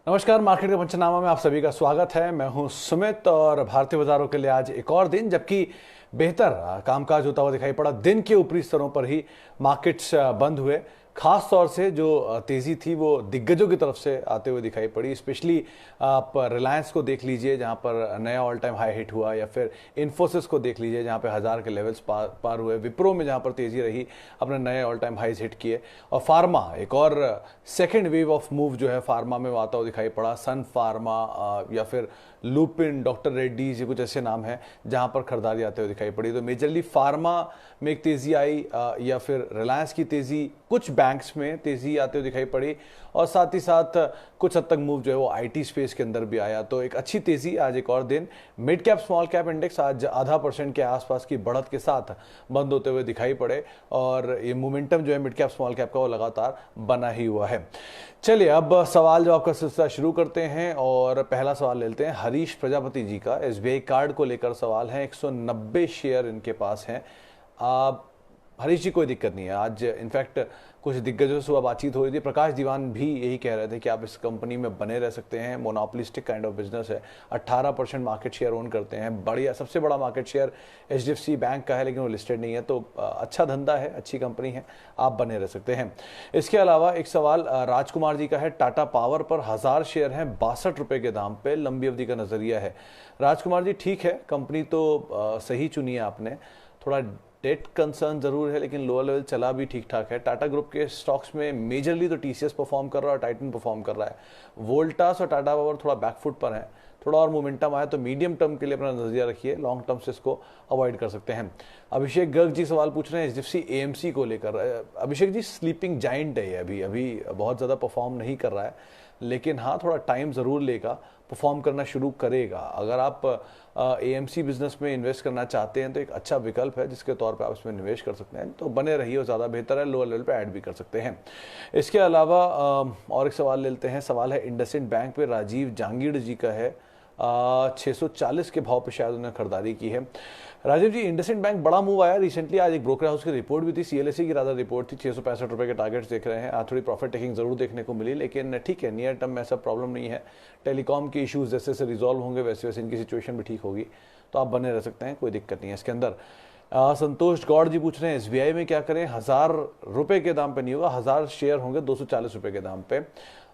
नमस्कार, मार्केट के पंचनामा में आप सभी का स्वागत है। मैं हूं सुमित और भारतीय बाजारों के लिए आज एक और दिन जबकि बेहतर कामकाज होता हुआ दिखाई पड़ा। दिन के ऊपरी स्तरों पर ही मार्केट्स बंद हुए। खास तौर से जो तेजी थी वो दिग्गजों की तरफ से आते हुए दिखाई पड़ी। स्पेशली आप रिलायंस को देख लीजिए जहां पर नया ऑल टाइम हाई हिट हुआ, या फिर इन्फोसिस को देख लीजिए जहां पे 1000 के लेवल्स पार हुए। विप्रो में जहां पर तेजी रही, अपने नए ऑल टाइम हाइज हिट किए। और फार्मा एक और सेकेंड वेव ऑफ मूव जो है फार्मा में आता हुआ दिखाई पड़ा। सन फार्मा या फिर लुपिन, डॉक्टर रेड्डीज, ये कुछ ऐसे नाम हैं जहां पर खरीदारी आते हुए दिखाई पड़ी। तो मेजरली फार्मा में एक तेजी आई, या फिर रिलायंस की तेजी, कुछ बैंक्स में तेजी आते हुए दिखाई पड़ी, और साथ ही साथ कुछ हद तक मूव जो है वो आईटी स्पेस के अंदर भी आया। तो एक अच्छी तेजी आज एक और दिन। Mid cap small cap index आज 0.5% के आसपास की बढ़त के साथ बंद होते हुए दिखाई पड़े, और ये मोमेंटम जो है मिड कैप स्मॉल कैप का वो लगातार बना ही हुआ है। चलिए अब सवाल जवाब का सिलसिला शुरू करते हैं, और पहला सवाल लेते हैं हरीश प्रजापति जी का। एसबीआई कार्ड को लेकर सवाल है। 190 शेयर इनके पास हैं। हरीश जी, कोई दिक्कत नहीं है। आज इनफैक्ट कुछ दिग्गजों से सुबह बातचीत हो रही थी। प्रकाश दीवान भी यही कह रहे थे कि आप इस कंपनी में बने रह सकते हैं। मोनोपोलिस्टिक काइंड ऑफ बिजनेस है। 18% मार्केट शेयर ओन करते हैं। बढ़िया, सबसे बड़ा मार्केट शेयर एचडीएफसी बैंक का है, लेकिन वो लिस्टेड नहीं है। तो अच्छा धंधा है, अच्छी कंपनी है, आप बने रह सकते हैं। इसके अलावा एक सवाल राजकुमार जी का है। टाटा पावर पर 1000 शेयर हैं 62 रुपए के दाम पे, लंबी अवधि का नजरिया है। राजकुमार जी, ठीक है, कंपनी तो सही चुनी है आपने। थोड़ा डेट कंसर्न जरूर है, लेकिन लोअर लेवल चला भी ठीक ठाक है। टाटा ग्रुप के स्टॉक्स में मेजरली तो टीसीएस परफॉर्म कर रहा है और टाइटन परफॉर्म कर रहा है। वोल्टास और टाटा पावर थोड़ा बैकफुट पर है। थोड़ा और मोमेंटम आया तो मीडियम टर्म के लिए अपना नजरिया रखिए, लॉन्ग टर्म से इसको अवॉइड कर सकते हैं। अभिषेक गर्ग जी सवाल पूछ रहे हैं एचडीएफसी एएमसी को लेकर। अभिषेक जी, स्लीपिंग जाइंट है, अभी अभी बहुत ज़्यादा परफॉर्म नहीं कर रहा है, लेकिन हाँ थोड़ा टाइम ज़रूर लेगा, परफॉर्म करना शुरू करेगा। अगर आप एएमसी बिजनेस में इन्वेस्ट करना चाहते हैं तो एक अच्छा विकल्प है जिसके तौर पे आप इसमें निवेश कर सकते हैं। तो बने रहिए, वो ज़्यादा बेहतर है। लोअर लेवल पे ऐड भी कर सकते हैं। इसके अलावा और एक सवाल लेते हैं। सवाल है इंडसइंड बैंक पे, राजीव जहांगीर जी का है। 640 के भाव पे शायद उन्होंने खरीदारी की है। राजीव जी, इंडसइंड बैंक बड़ा मूव आया रिसेंटली। आज एक ब्रोकर हाउस की रिपोर्ट भी थी, सीएलएसई की रादर रिपोर्ट थी। 665 रुपए के टारगेट्स देख रहे हैं। आज थोड़ी प्रॉफिट टेकिंग जरूर देखने को मिली, लेकिन ठीक है, नियर टर्म में ऐसा प्रॉब्लम नहीं है। टेलीकॉम के इश्यूज जैसे जैसे रिजॉल्व होंगे वैसे वैसे इनकी सिचुएशन भी ठीक होगी, तो आप बने रह सकते हैं, कोई दिक्कत नहीं है इसके अंदर। संतोष गौड़ जी पूछ रहे हैं एसबीआई में क्या करें। 1000 रुपए के दाम पे नहीं होगा, 1000 शेयर होंगे 240 रुपए के दाम पे।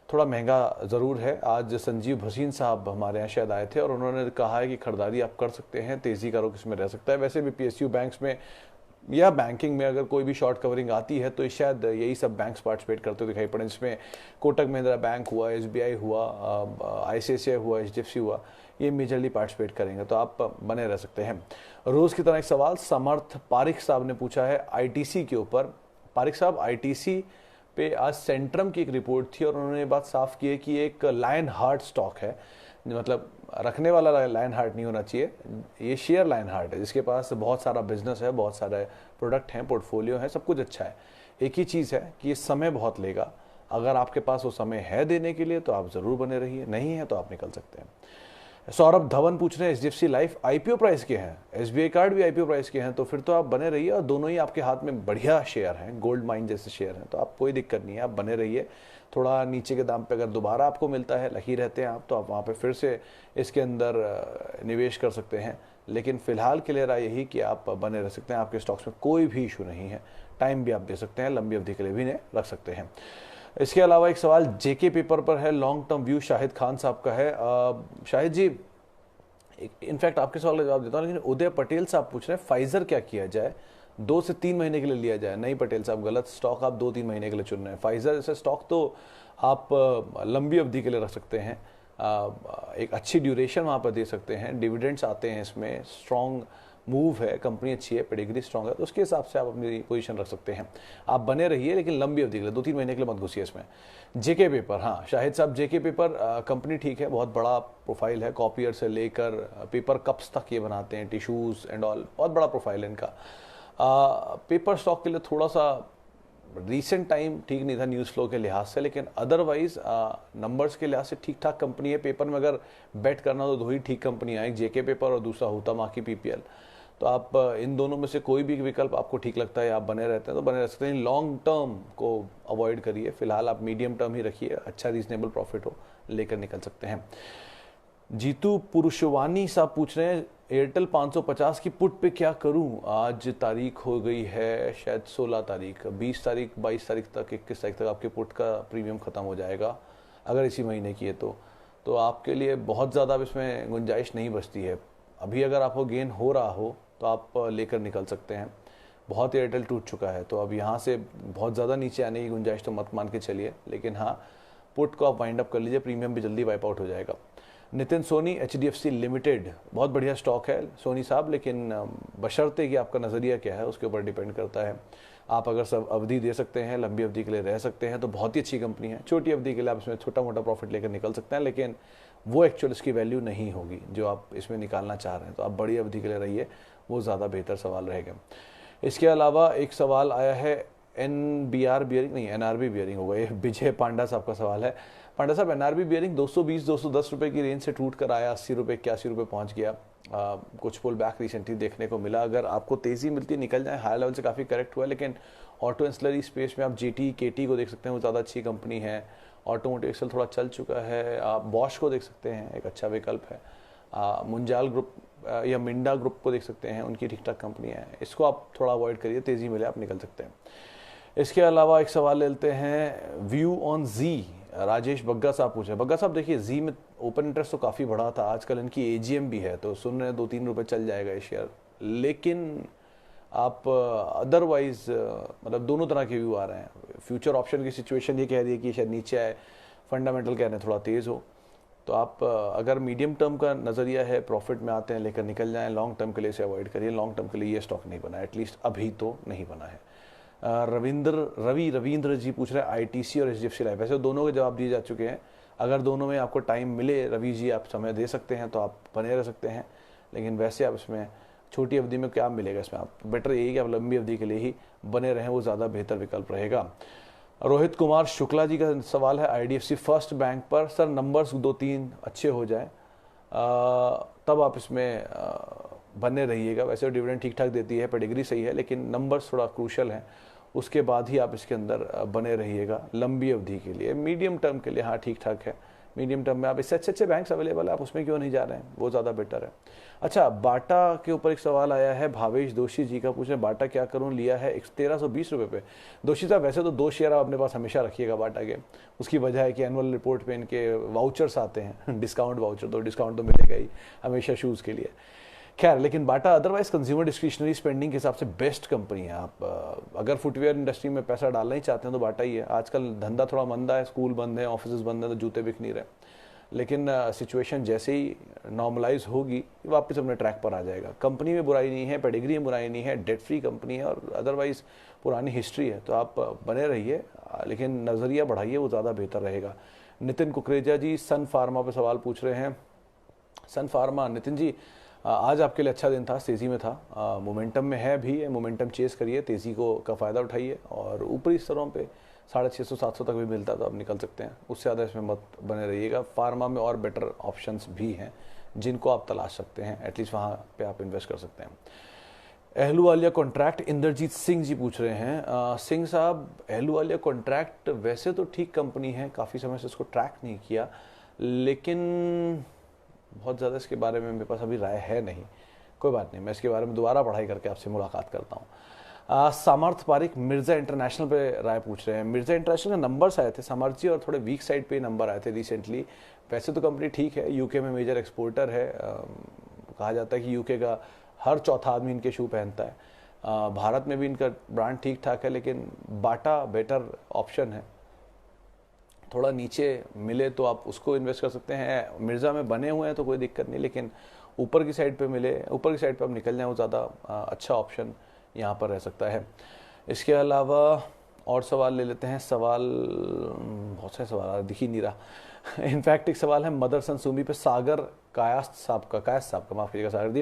थोड़ा महंगा ज़रूर है। आज संजीव भसीन साहब हमारे यहाँ शायद आए थे और उन्होंने कहा है कि खरीदारी आप कर सकते हैं, तेज़ी का रुख इसमें रह सकता है। वैसे भी पीएसयू बैंक्स में या बैंकिंग में अगर कोई भी शॉर्ट कवरिंग आती है तो शायद यही सब बैंक्स पार्टिसिपेट करते हुए दिखाई पड़े, जिसमें कोटक महिंद्रा बैंक हुआ, एसबीआई हुआ, आईसीआईसीआई हुआ, एचडीएफसी हुआ, ये मेजरली पार्टिसिपेट करेंगे, तो आप बने रह सकते हैं। रोज़ की तरह एक सवाल समर्थ पारिक साहब ने पूछा है आईटीसी के ऊपर। पारिक साहब, आईटीसी पे आज सेंट्रम की एक रिपोर्ट थी और उन्होंने ये बात साफ की है कि एक लायन हार्ट स्टॉक है, मतलब रखने वाला लायन हार्ट नहीं होना चाहिए, ये शेयर लायन हार्ट है जिसके पास बहुत सारा बिजनेस है, बहुत सारे प्रोडक्ट हैं, पोर्टफोलियो है, सब कुछ अच्छा है। एक ही चीज़ है कि ये समय बहुत लेगा। अगर आपके पास वो समय है देने के लिए तो आप ज़रूर बने रहिए, नहीं है तो आप निकल सकते हैं। सौरभ धवन पूछ रहे हैं एचडीएफसी लाइफ आईपीओ प्राइस के हैं, एसबीआई कार्ड भी आईपीओ प्राइस के हैं, तो फिर तो आप बने रहिए। और दोनों ही आपके हाथ में बढ़िया शेयर हैं, गोल्ड माइन जैसे शेयर हैं, तो आप कोई दिक्कत नहीं है, आप बने रहिए। थोड़ा नीचे के दाम पे अगर दोबारा आपको मिलता है, लकी रहते हैं आप, तो आप वहाँ पे फिर से इसके अंदर निवेश कर सकते हैं। लेकिन फिलहाल के लिए राय यही कि आप बने रह सकते हैं, आपके स्टॉक्स में कोई भी इशू नहीं है। टाइम भी आप दे सकते हैं, लंबी अवधि के लिए भी इन्हें रख सकते हैं। इसके अलावा एक सवाल जेके पेपर पर है, long term view Shahid Khan साहब का है। शाहिद जी, इनफैक्ट आपके सवाल का जवाब देता हूँ, लेकिन उदय पटेल साहब पूछ रहे हैं फाइजर क्या किया जाए, 2 से 3 महीने के लिए लिया जाए। नहीं पटेल साहब, गलत स्टॉक आप 2-3 महीने के लिए चुन रहे हैं। फाइजर जैसे स्टॉक तो आप लंबी अवधि के लिए रख सकते हैं, एक अच्छी ड्यूरेशन वहाँ पर दे सकते हैं, डिविडेंड्स आते हैं इसमें, स्ट्रॉन्ग मूव है, कंपनी अच्छी है, पेडिग्री स्ट्रॉन्ग है, तो उसके हिसाब से आप अपनी पोजीशन रख सकते हैं। आप बने रहिए, लेकिन लंबी अवधि के लिए 2-3 महीने के लिए मत घुसिए इसमें। जेके पेपर, हाँ शाहिद साहब, जेके पेपर कंपनी ठीक है, बहुत बड़ा प्रोफाइल है, कॉपियर से लेकर पेपर कप्स तक ये बनाते हैं, टिश्यूज़ एंड ऑल, बहुत बड़ा प्रोफाइल है इनका। पेपर स्टॉक के लिए थोड़ा सा रीसेंट टाइम ठीक नहीं था न्यूज़ फ्लो के लिहाज से, लेकिन अदरवाइज नंबर्स के लिहाज से ठीक ठाक कंपनी है। पेपर में अगर बेट करना तो 2 ही ठीक कंपनी आई, जेके पेपर और दूसरा हुतामा की पीपीएल। तो आप इन दोनों में से कोई भी विकल्प आपको ठीक लगता है, आप बने रहते हैं तो बने रह सकते हैं। लॉन्ग टर्म को अवॉइड करिए, फिलहाल आप मीडियम टर्म ही रखिए, अच्छा रीजनेबल प्रॉफिट हो लेकर निकल सकते हैं। जीतू पुरुषवानी साहब पूछ रहे हैं एयरटेल 550 की पुट पे क्या करूं, आज तारीख हो गई है शायद 16 तारीख, 20 तारीख 22 तारीख तक 21 तारीख तक आपके पुट का प्रीमियम ख़त्म हो जाएगा अगर इसी महीने की है तो आपके लिए बहुत ज़्यादा अब इसमें गुंजाइश नहीं बचती है। अभी अगर आपको गेन हो रहा हो तो आप लेकर निकल सकते हैं। बहुत एयरटेल टूट चुका है तो अब यहाँ से बहुत ज़्यादा नीचे आने की गुंजाइश तो मत मान के चलिए, लेकिन हाँ पुट को आप वाइंड अप कर लीजिए, प्रीमियम भी जल्दी वाइप आउट हो जाएगा। नितिन सोनी HDFC लिमिटेड बहुत बढ़िया स्टॉक है सोनी साहब, लेकिन बशर्ते कि आपका नज़रिया क्या है उसके ऊपर डिपेंड करता है। आप अगर सब अवधि दे सकते हैं, लंबी अवधि के लिए रह सकते हैं तो बहुत ही अच्छी कंपनी है। छोटी अवधि के लिए आप इसमें छोटा मोटा प्रॉफिट लेकर निकल सकते हैं, लेकिन वो एक्चुअल इसकी वैल्यू नहीं होगी जो आप इसमें निकालना चाह रहे हैं। तो आप बड़ी अवधि के लिए रहिए, वो ज़्यादा बेहतर सवाल रहेगा। इसके अलावा एक सवाल आया है NBR बियरिंग नहीं NRB बियरिंग होगा, ये विजय पांडा साहब का सवाल है। पांडा साहब NRB बियरिंग 220-210 रुपए की रेंज से टूट कर आया, 80 रुपये 81 रुपये पहुंच गया। कुछ पुल बैक रिसेंटली देखने को मिला। अगर आपको तेज़ी मिलती है निकल जाए, हाई लेवल से काफ़ी करेक्ट हुआ है, लेकिन ऑटो एंसिलरी स्पेस में आप GT KT को देख सकते हैं, वो ज़्यादा अच्छी कंपनी है। ऑटोमोटिव एक्सेल थोड़ा चल चुका है, आप बॉश को देख सकते हैं, एक अच्छा विकल्प है। मुंजाल ग्रुप या मिंडा ग्रुप को देख सकते हैं, उनकी ठीक ठाक कंपनियाँ हैं, इसको आप थोड़ा अवॉइड करिए, तेज़ी मिले आप निकल सकते हैं। इसके अलावा एक सवाल लेते हैं व्यू ऑन जी, राजेश बग्गा साहब पूछे। बग्गा साहब देखिए जी में ओपन इंटरेस्ट तो काफ़ी बढ़ा था, आजकल इनकी AGM भी है तो सुन रहे हैं 2-3 रुपये चल जाएगा ये शेयर, लेकिन आप अदरवाइज मतलब दोनों तरह के व्यू आ रहे हैं। फ्यूचर ऑप्शन की सिचुएशन ये कह रही है कि शायद नीचे आए, फंडामेंटल कह रहे हैं थोड़ा तेज़ हो। तो आप अगर मीडियम टर्म का नज़रिया है, प्रॉफिट में आते हैं लेकर निकल जाएं, लॉन्ग टर्म के लिए इसे अवॉइड करिए। लॉन्ग टर्म के लिए ये स्टॉक नहीं बना है, एटलीस्ट अभी तो नहीं बना है। रविंद्र जी पूछ रहे हैं ITC और HDFC लाइफ, वैसे दोनों के जवाब दिए जा चुके हैं। अगर दोनों में आपको टाइम मिले रवि जी, आप समय दे सकते हैं तो आप बने रह सकते हैं, लेकिन वैसे आप इसमें छोटी अवधि में क्या मिलेगा, इसमें आप बेटर यही कि आप लंबी अवधि के लिए ही बने रहें, वो ज़्यादा बेहतर विकल्प रहेगा। रोहित कुमार शुक्ला जी का सवाल है IDFC फर्स्ट बैंक पर, सर नंबर्स 2-3 अच्छे हो जाए तब आप इसमें बने रहिएगा। वैसे डिविडेंड ठीक ठाक देती है, पेडिग्री सही है, लेकिन नंबर्स थोड़ा क्रूशल हैं, उसके बाद ही आप इसके अंदर बने रहिएगा लंबी अवधि के लिए। मीडियम टर्म के लिए हाँ ठीक ठाक है, मीडियम टर्म में आप इससे अच्छे बैंक्स अवेलेबल है, आप उसमें क्यों नहीं जा रहे हैं, वो ज़्यादा बेटर है। अच्छा, बाटा के ऊपर एक सवाल आया है, भावेश दोषी जी का, पूछ रहे बाटा क्या करूं, लिया है 1320 रुपये पे। दोषी साहब वैसे तो 2 शेयर आप अपने पास हमेशा रखिएगा बाटा के, उसकी वजह है कि एनुअल रिपोर्ट पे इनके वाउचर्स आते हैं डिस्काउंट वाउचर, तो डिस्काउंट तो मिलेगा ही हमेशा शूज़ के लिए। खैर, लेकिन बाटा अदरवाइज कंज्यूमर डिस्क्रिशनरी स्पेंडिंग के हिसाब से बेस्ट कंपनी है। आप अगर फुटवेयर इंडस्ट्री में पैसा डालना ही चाहते हैं तो बाटा ही है। आजकल धंधा थोड़ा मंदा है, स्कूल बंद है, ऑफिस बंद है, तो जूते बिक नहीं रहे, लेकिन सिचुएशन जैसे ही नॉर्मलाइज होगी वापस अपने ट्रैक पर आ जाएगा। कंपनी में बुराई नहीं है, पेडिग्री में बुराई नहीं है, डेट फ्री कंपनी है और अदरवाइज पुरानी हिस्ट्री है, तो आप बने रहिए, लेकिन नज़रिया बढ़ाइए, वो ज़्यादा बेहतर रहेगा। नितिन कुकरेजा जी सन फार्मा पर सवाल पूछ रहे हैं। सन फार्मा, नितिन जी आज आपके लिए अच्छा दिन था, तेज़ी में था, मोमेंटम में है भी, मोमेंटम चेस करिए, तेज़ी का फ़ायदा उठाइए और ऊपरी स्तरों पे 650-700 तक भी मिलता तो आप निकल सकते हैं, उससे ज़्यादा इसमें मत बने रहिएगा। फार्मा में और बेटर ऑप्शंस भी हैं जिनको आप तलाश सकते हैं, एटलीस्ट वहाँ पे आप इन्वेस्ट कर सकते हैं। अहलूवालिया कॉन्ट्रैक्ट, इंद्रजीत सिंह जी पूछ रहे हैं। सिंह साहब, अहलूवालिया कॉन्ट्रैक्ट वैसे तो ठीक कंपनी है, काफ़ी समय से इसको ट्रैक नहीं किया, लेकिन बहुत ज़्यादा इसके बारे में मेरे पास अभी राय है नहीं। कोई बात नहीं, मैं इसके बारे में दोबारा पढ़ाई करके आपसे मुलाकात करता हूँ। सामर्थ पारिक मिर्ज़ा इंटरनेशनल पे राय पूछ रहे हैं। मिर्ज़ा इंटरनेशनल के नंबर्स आए थे सामर्थ जी, और थोड़े वीक साइड पे नंबर आए थे रिसेंटली। वैसे तो कंपनी ठीक है, यूके में मेजर एक्सपोर्टर है, कहा जाता है कि यूके का हर चौथा आदमी इनके शू पहनता है। भारत में भी इनका ब्रांड ठीक ठाक है, लेकिन बाटा बेटर ऑप्शन है। थोड़ा नीचे मिले तो आप उसको इन्वेस्ट कर सकते हैं। मिर्ज़ा में बने हुए हैं तो कोई दिक्कत नहीं, लेकिन ऊपर की साइड पे मिले, ऊपर की साइड पे आप निकल जाएं, वो ज़्यादा अच्छा ऑप्शन यहाँ पर रह सकता है। इसके अलावा और सवाल ले लेते हैं। सवाल बहुत सारे सवाल दिख ही नहीं रहा। इनफैक्ट एक सवाल है मदरसन सुमी पे, सागर कायस्थ साहब का माफ़ कीजिएगा सागर जी।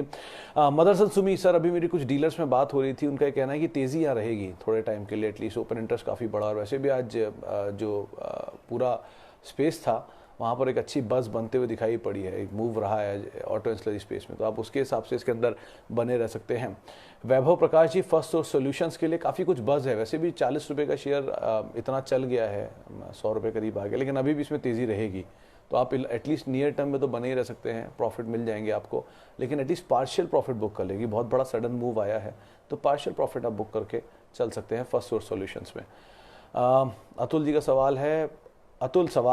मदरसन सुमी सर, अभी मेरी कुछ डीलर्स में बात हो रही थी, उनका ये कहना है कि तेज़ी यहाँ रहेगी थोड़े टाइम के लिए, एटलीस्ट ओपन इंटरेस्ट काफ़ी बड़ा, और वैसे भी आज जो पूरा स्पेस था वहाँ पर एक अच्छी बस बनते हुए दिखाई पड़ी है, एक मूव रहा है ऑटो एंसिलरी स्पेस में, तो आप उसके हिसाब से इसके अंदर बने रह सकते हैं। वैभव Prakash ji, first source solutions के लिए काफ़ी कुछ बज़ है, वैसे भी 40 रुपये का शेयर इतना चल गया है, 100 रुपये करीब आ गया, लेकिन अभी भी इसमें तेज़ी रहेगी, तो आप एटलीस्ट नियर टर्म में तो बने ही रह सकते हैं, प्रॉफिट मिल जाएंगे आपको, लेकिन एटलीस्ट पार्शियल प्रॉफिट बुक कर लेगी। बहुत बड़ा सडन मूव आया है तो पार्शियल प्रॉफिट आप बुक करके चल सकते हैं फर्स्ट सोर्स सॉल्यूशंस में। अतुल जी का सवाल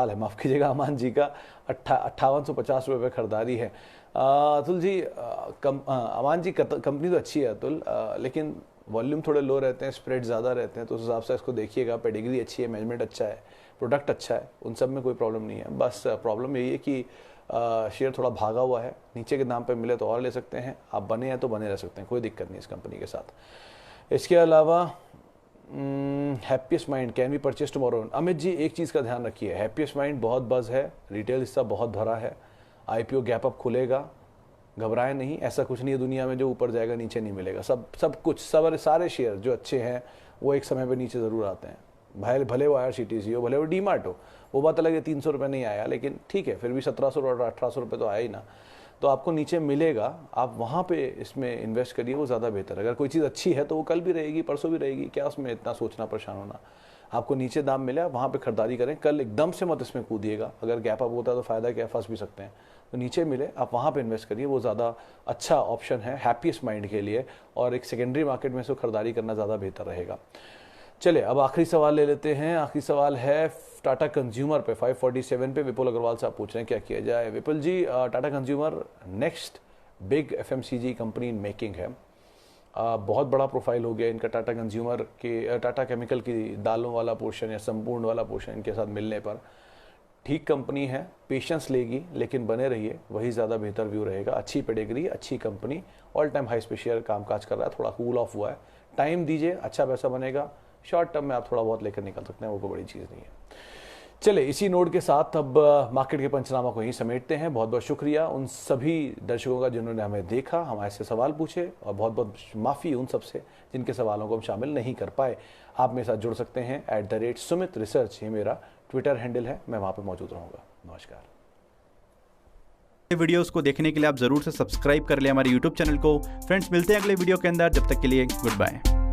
है, माफ़ कीजिएगा, अमान जी का 5850 रुपये खरीदारी है। अतुल जी, अमान जी कंपनी तो अच्छी है अतुल, लेकिन वॉल्यूम थोड़े लो रहते हैं, स्प्रेड ज़्यादा रहते हैं, तो उस हिसाब से इसको देखिएगा। पेडिग्री अच्छी है, मैनेजमेंट अच्छा है, प्रोडक्ट अच्छा है, उन सब में कोई प्रॉब्लम नहीं है। बस प्रॉब्लम यही है कि शेयर थोड़ा भागा हुआ है, नीचे के दाम पे मिले तो और ले सकते हैं, आप बने हैं तो बने रह सकते हैं, कोई दिक्कत नहीं इस कंपनी के साथ। इसके अलावा happiest mind can be purchase tomorrow. Amit ji, एक चीज़ का ध्यान रखिए, हैप्पीएस्ट माइंड बहुत बज़ है, रिटेल हिस्सा बहुत भरा है, आईपीओ गैप अप खुलेगा, घबराएं नहीं, ऐसा कुछ नहीं है दुनिया में जो ऊपर जाएगा नीचे नहीं मिलेगा। सारे शेयर जो अच्छे हैं वो एक समय पे नीचे ज़रूर आते हैं, भले वो IRCTC हो, भले वो डीमार्ट हो, वो बात अलग है 300 रुपये नहीं आया, लेकिन ठीक है, फिर भी 1700 और 1800 रुपये तो आया ही ना, तो आपको नीचे मिलेगा, आप वहाँ पे इसमें इन्वेस्ट करिए, वो ज़्यादा बेहतर है। अगर कोई चीज़ अच्छी है तो वो कल भी रहेगी, परसों भी रहेगी, क्या उसमें इतना सोचना, परेशान होना। आपको नीचे दाम मिला, वहाँ पे खरीदारी करें, कल एकदम से मत इसमें कूदिएगा, अगर गैप अप होता है तो फ़ायदा क्या, फंस भी सकते हैं, तो नीचे मिले आप वहाँ पे इन्वेस्ट करिए, वो ज़्यादा अच्छा ऑप्शन है हैप्पीएस्ट माइंड के लिए, और एक सेकेंडरी मार्केट में से खरीदारी करना ज़्यादा बेहतर रहेगा। चलिए अब आखिरी सवाल ले लेते हैं। आखिरी सवाल है टाटा कंज्यूमर पे 547 पे विपुल अग्रवाल साहब पूछ रहे हैं क्या किया जाए। Vipul ji, Tata consumer next big FMCG company in making है, बहुत बड़ा प्रोफाइल हो गया इनका टाटा कंज्यूमर के, टाटा केमिकल की दालों वाला पोर्शन या संपूर्ण वाला पोर्शन इनके साथ मिलने पर ठीक कंपनी है, पेशेंस लेगी, लेकिन बने रहिए, वही ज़्यादा बेहतर व्यू रहेगा। अच्छी पेडिग्री, अच्छी कंपनी, ऑल टाइम हाई पे शेयर कामकाज कर रहा है, थोड़ा कूल ऑफ हुआ है, टाइम दीजिए, अच्छा पैसा बनेगा, शॉर्ट टर्म में आप थोड़ा बहुत लेकर निकल सकते हैं, वो कोई बड़ी चीज़ नहीं है। चले इसी नोट के साथ अब मार्केट के पंचनामा को यहीं समेटते हैं। बहुत बहुत शुक्रिया उन सभी दर्शकों का जिन्होंने हमें देखा, हमारे से सवाल पूछे, और बहुत बहुत माफ़ी उन सब से जिनके सवालों को हम शामिल नहीं कर पाए। आप मेरे साथ जुड़ सकते हैं @Sumit Research, ये मेरा ट्विटर हैंडल है, मैं वहाँ पर मौजूद रहूँगा। नमस्कार। वीडियोस को देखने के लिए आप जरूर से सब्सक्राइब कर लें हमारे YouTube चैनल को। फ्रेंड्स, मिलते हैं अगले वीडियो के अंदर, जब तक के लिए गुड बाय।